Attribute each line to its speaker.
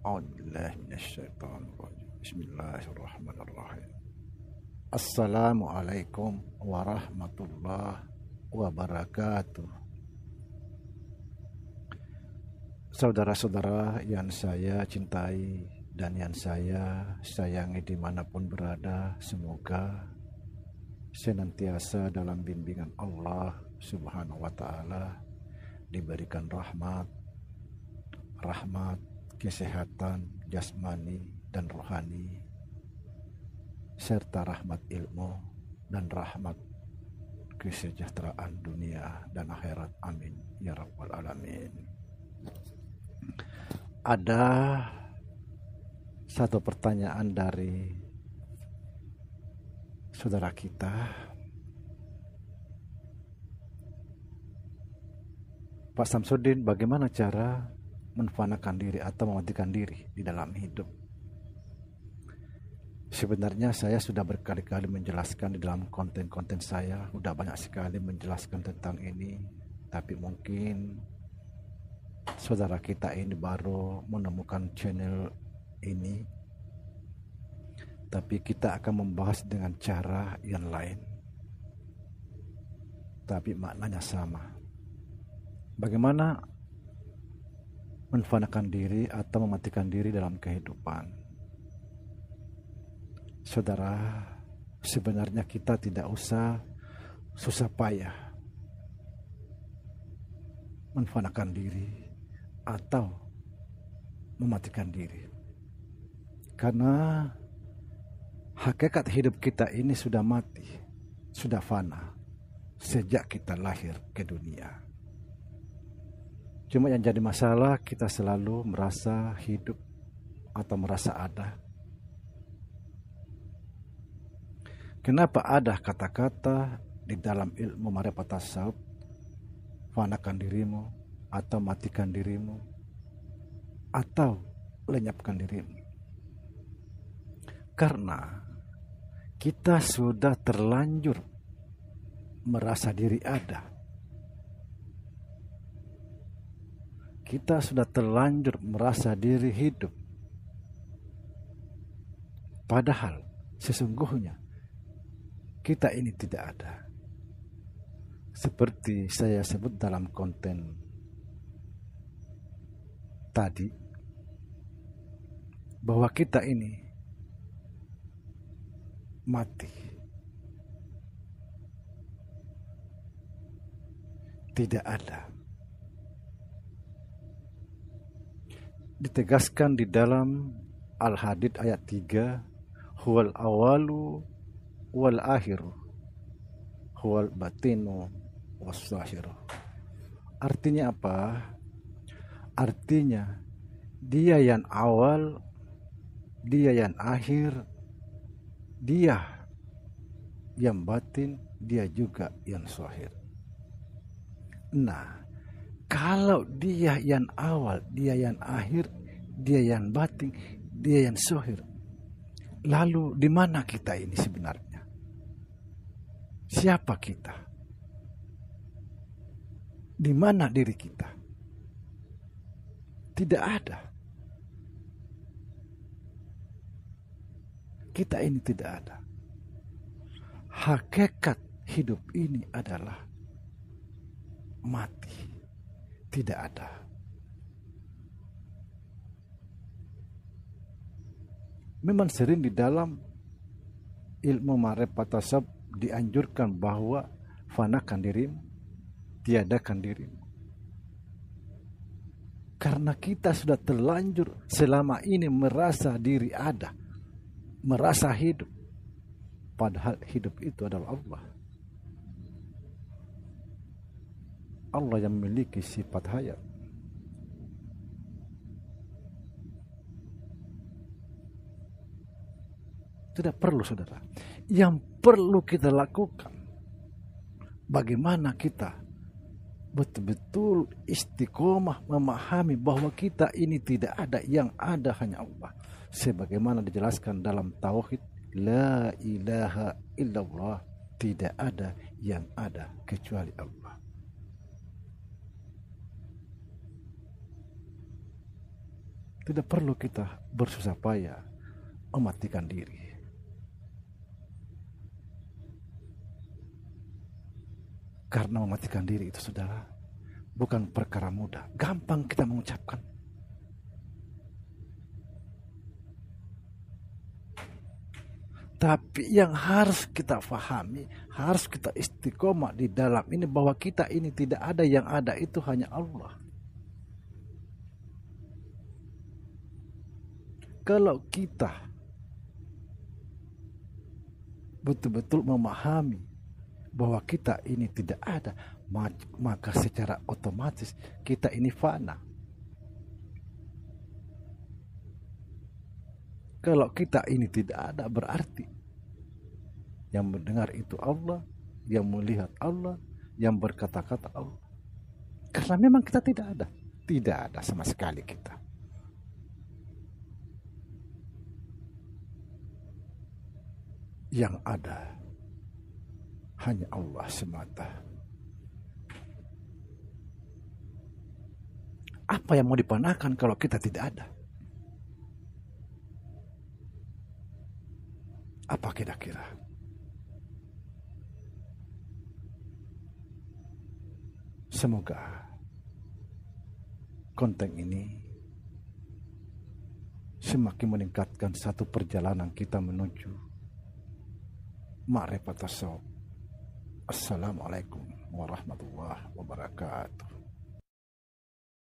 Speaker 1: A'udzubillahi minasyaitonirrajim. Bismillahirrahmanirrahim. Assalamualaikum warahmatullahi wabarakatuh. Saudara-saudara yang saya cintai dan yang saya sayangi dimanapun berada, semoga senantiasa dalam bimbingan Allah Subhanahu wa Ta'ala, diberikan rahmat, kesehatan jasmani dan rohani, serta rahmat ilmu dan rahmat kesejahteraan dunia dan akhirat. Amin ya rabbal alamin. Ada satu pertanyaan dari saudara kita, Pak Samsudin, bagaimana cara menfanakan diri atau mematikan diri di dalam hidup? Sebenarnya saya sudah berkali-kali menjelaskan di dalam konten-konten saya, sudah banyak sekali menjelaskan tentang ini, tapi mungkin saudara kita ini baru menemukan channel ini, tapi kita akan membahas dengan cara yang lain, tapi maknanya sama. Bagaimana menfanakan diri atau mematikan diri dalam kehidupan? Saudara, sebenarnya kita tidak usah susah payah menfanakan diri atau mematikan diri, karena hakikat hidup kita ini sudah mati, sudah fana sejak kita lahir ke dunia. Cuma yang jadi masalah, kita selalu merasa hidup atau merasa ada. Kenapa ada kata-kata di dalam ilmu ma'rifatus tasawuf, fanakan dirimu atau matikan dirimu atau lenyapkan dirimu? Karena kita sudah terlanjur merasa diri ada. Kita sudah terlanjur merasa diri hidup. Padahal sesungguhnya kita ini tidak ada. Seperti saya sebut dalam konten tadi, bahwa kita ini mati. Tidak ada. Ditegaskan di dalam Al-Hadid ayat 3, huwal awalu wal akhiru huwal batinu was zahiru. Artinya apa? Artinya dia yang awal, dia yang akhir, dia yang batin, dia juga yang zahir. Nah, kalau dia yang awal, dia yang akhir, dia yang batin, dia yang zahir, lalu di mana kita ini sebenarnya? Siapa kita? Di mana diri kita? Tidak ada. Kita ini tidak ada. Hakikat hidup ini adalah mati. Tidak ada. Memang sering di dalam ilmu ma'rifatus tasawuf dianjurkan bahwa fanakan dirimu, tiadakan dirimu. Karena kita sudah terlanjur selama ini merasa diri ada, merasa hidup. Padahal hidup itu adalah Allah. Allah yang memiliki sifat hayat. Tidak perlu, saudara. Yang perlu kita lakukan, bagaimana kita betul-betul istiqomah memahami bahwa kita ini tidak ada, yang ada hanya Allah. Sebagaimana dijelaskan dalam tauhid, la ilaha illallah, tidak ada yang ada kecuali Allah. Tidak perlu kita bersusah payah mematikan diri. Karena mematikan diri itu, saudara, bukan perkara mudah. Gampang kita mengucapkan. Tapi yang harus kita fahami, harus kita istiqomah di dalam ini, bahwa kita ini tidak ada, yang ada itu hanya Allah. Kalau kita betul-betul memahami bahwa kita ini tidak ada, maka secara otomatis kita ini fana. Kalau kita ini tidak ada, berarti yang mendengar itu Allah, yang melihat Allah, yang berkata-kata Allah. Karena memang kita tidak ada sama sekali kita. Yang ada hanya Allah semata. Apa yang mau dipanahkan kalau kita tidak ada? Apa kira-kira? Semoga konten ini semakin meningkatkan satu perjalanan kita menuju ma'rifatus shawab. Assalamualaikum warahmatullahi wabarakatuh.